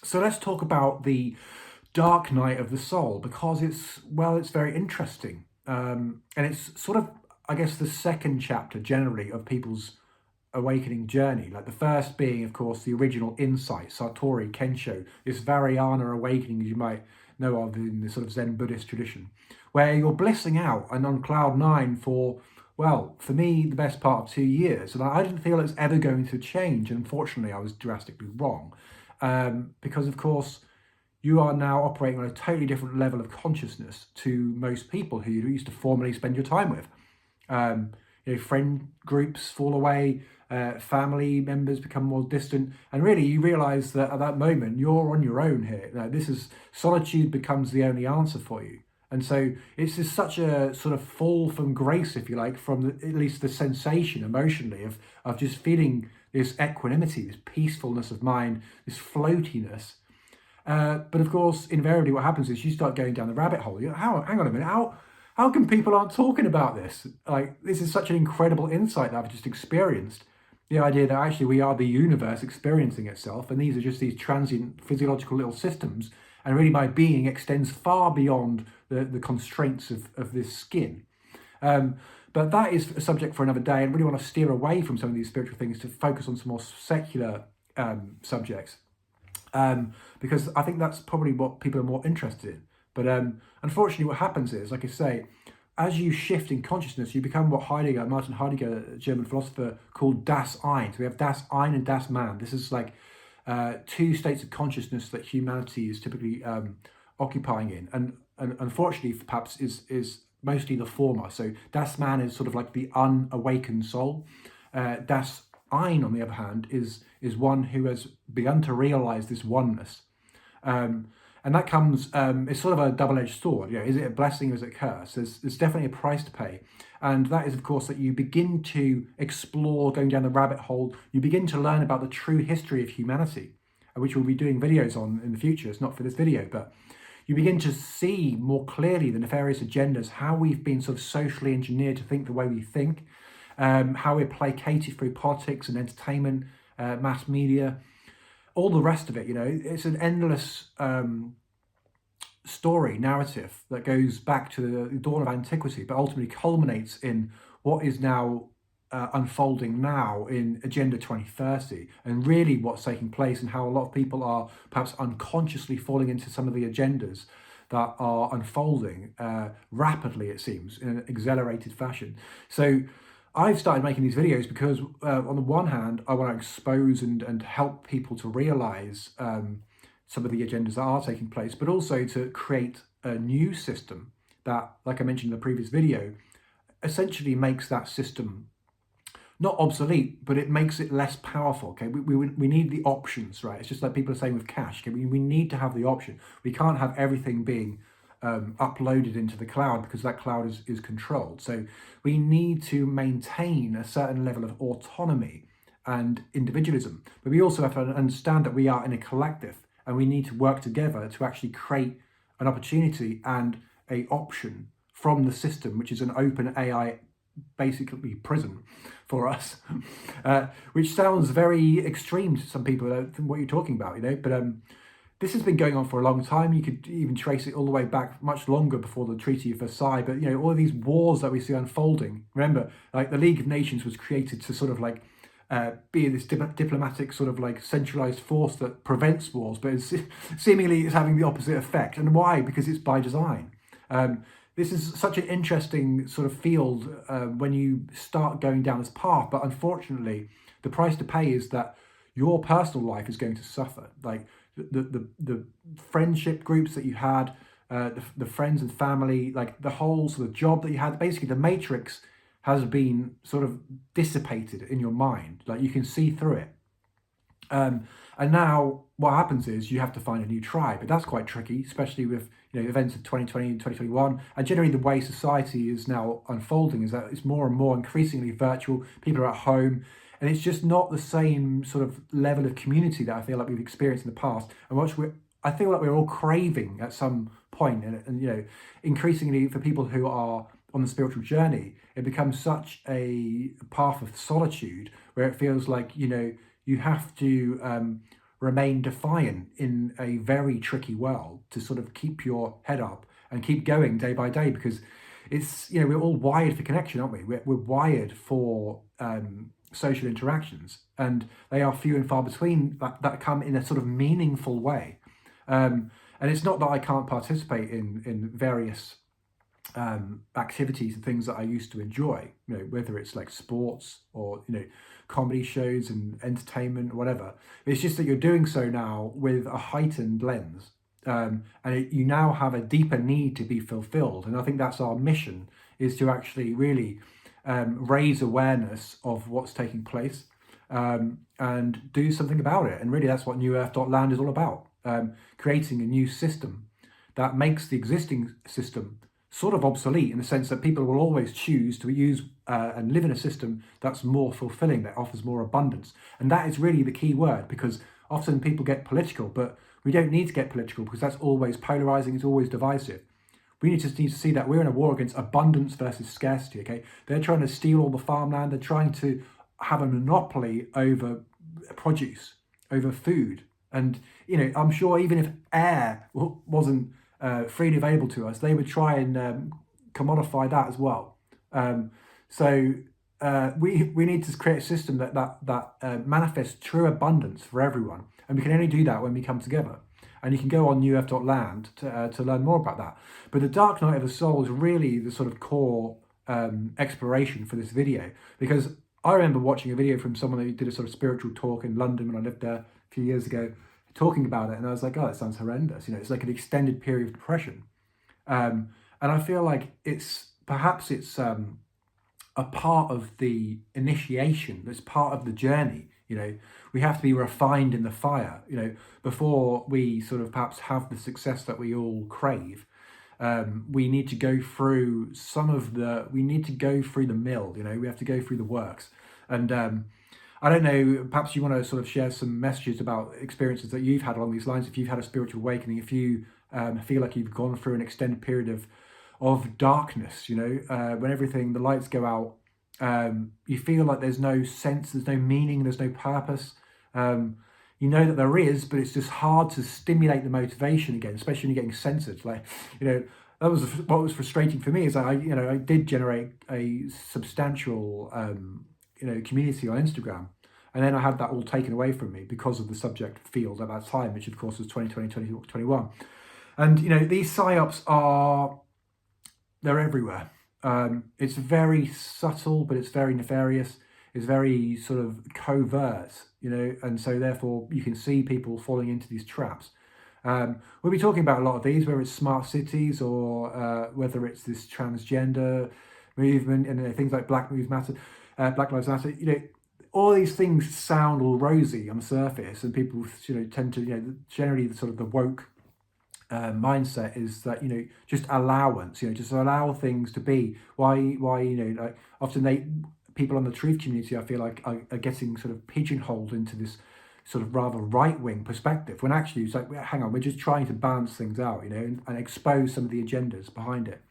So let's talk about the dark night of the soul, because it's very interesting. And it's sort of, I guess, the second chapter generally of people's awakening journey. Like the first being, of course, the original insight, Satori Kensho, this Vajrayana awakening, as you might know of in the sort of Zen Buddhist tradition, where you're blissing out and on cloud nine for, well, for me, the best part of 2 years. And I didn't feel it was ever going to change. And unfortunately, I was drastically wrong. Because, of course, you are now operating on a totally different level of consciousness to most people who you used to formerly spend your time with. Friend groups fall away, family members become more distant, and really you realize that at that moment you're on your own here. This is solitude becomes the only answer for you. And so it's just such a sort of fall from grace, if you like, from at least the sensation emotionally of just feeling this equanimity, this peacefulness of mind, this floatiness. But of course, invariably what happens is you start going down the rabbit hole. Hang on a minute, how come people aren't talking about this? Like, this is such an incredible insight that I've just experienced. The idea that actually we are the universe experiencing itself, and these are just these transient physiological little systems, and really my being extends far beyond the constraints of this skin. But that is a subject for another day, and really want to steer away from some of these spiritual things to focus on some more secular subjects. Because I think that's probably what people are more interested in. But unfortunately, what happens is, like I say, as you shift in consciousness, you become what Martin Heidegger, a German philosopher, called Das Ein. So we have Das Ein and Das Man. This is like two states of consciousness that humanity is typically occupying in. And unfortunately, perhaps, is mostly the former. So Das Man is sort of like the unawakened soul. Das Ein, on the other hand, is one who has begun to realize this oneness. And that comes, it's sort of a double-edged sword. Is it a blessing or is it a curse? There's definitely a price to pay. And that is, of course, that you begin to explore, going down the rabbit hole. You begin to learn about the true history of humanity, which we'll be doing videos on in the future. It's not for this video, but you begin to see more clearly the nefarious agendas, how we've been sort of socially engineered to think the way we think, how we're placated through politics and entertainment, mass media, all the rest of it. It's an endless story, narrative that goes back to the dawn of antiquity, but ultimately culminates in what is now unfolding now in Agenda 2030, and really what's taking place, and how a lot of people are perhaps unconsciously falling into some of the agendas that are unfolding rapidly, it seems, in an accelerated fashion. So I've started making these videos because on the one hand, I want to expose and help people to realize some of the agendas that are taking place, but also to create a new system that, like I mentioned in the previous video, essentially makes that system not obsolete, but it makes it less powerful. Okay, we need the options, right? It's just like people are saying with cash. Okay, we need to have the option. We can't have everything being uploaded into the cloud, because that cloud is controlled. So we need to maintain a certain level of autonomy and individualism, but we also have to understand that we are in a collective, and we need to work together to actually create an opportunity and a option from the system, which is an open AI basically prison for us, which sounds very extreme to some people, what you're talking about, but this has been going on for a long time. You could even trace it all the way back much longer before the Treaty of Versailles. But all of these wars that we see unfolding, remember, like the League of Nations was created to sort of like be this diplomatic sort of like centralized force that prevents wars, but seemingly it's having the opposite effect. And why? Because it's by design. This is such an interesting sort of field when you start going down this path. But unfortunately, the price to pay is that your personal life is going to suffer. Like the friendship groups that you had, the friends and family, like the whole sort of job that you had, basically the matrix has been sort of dissipated in your mind. Like you can see through it. And now what happens is you have to find a new tribe, but that's quite tricky, especially with events of 2020 and 2021. And generally the way society is now unfolding is that it's more and more increasingly virtual. People are at home, and it's just not the same sort of level of community that I feel like we've experienced in the past, and I feel like we're all craving at some point. And increasingly for people who are on the spiritual journey, it becomes such a path of solitude where it feels like you have to remain defiant in a very tricky world, to sort of keep your head up and keep going day by day, because it's, we're all wired for connection, aren't we? We're wired for social interactions, and they are few and far between that come in a sort of meaningful way. And it's not that I can't participate in various activities and things that I used to enjoy, whether it's like sports or, comedy shows and entertainment or whatever. It's just that you're doing so now with a heightened lens. You now have a deeper need to be fulfilled. And I think that's our mission, is to actually really raise awareness of what's taking place, and do something about it. And really that's what newearth.land is all about, creating a new system that makes the existing system sort of obsolete, in the sense that people will always choose to use and live in a system that's more fulfilling, that offers more abundance. And that is really the key word, because often people get political, but we don't need to get political, because that's always polarizing, it's always divisive. We just need to see that we're in a war against abundance versus scarcity, okay? They're trying to steal all the farmland, they're trying to have a monopoly over produce, over food. And, I'm sure even if air wasn't freely available to us, they would try and commodify that as well. So we need to create a system that manifests true abundance for everyone, and we can only do that when we come together. And you can go on newearth.land to learn more about that. But the dark night of the soul is really the sort of core exploration for this video, because I remember watching a video from someone who did a sort of spiritual talk in London when I lived there a few years ago, talking about it, and I was like, oh, that sounds horrendous. It's like an extended period of depression, and I feel like it's a part of the initiation. It's part of the journey. We have to be refined in the fire, before we sort of perhaps have the success that we all crave. We need to go through we need to go through the mill. We have to go through the works. And I don't know, perhaps you want to sort of share some messages about experiences that you've had along these lines, if you've had a spiritual awakening, if you feel like you've gone through an extended period of darkness, when the lights go out, you feel like there's no sense, there's no meaning, there's no purpose. That there is, but it's just hard to stimulate the motivation again, especially when you're getting censored. Like, that was what was frustrating for me, is I did generate a substantial, community on Instagram. And then I had that all taken away from me because of the subject field at that time, which of course was 2020, 2021. And, these psyops they're everywhere. It's very subtle, but it's very nefarious. It's very sort of covert, and so therefore you can see people falling into these traps. We'll be talking about a lot of these, whether it's smart cities or whether it's this transgender movement and things like Black Lives Matter. All these things sound all rosy on the surface, and people, tend to, generally the sort of the woke mindset is that, just allowance, just allow things to be. Why, like often people on the truth community, I feel like are getting sort of pigeonholed into this sort of rather right-wing perspective, when actually it's like, hang on, we're just trying to balance things out, and expose some of the agendas behind it.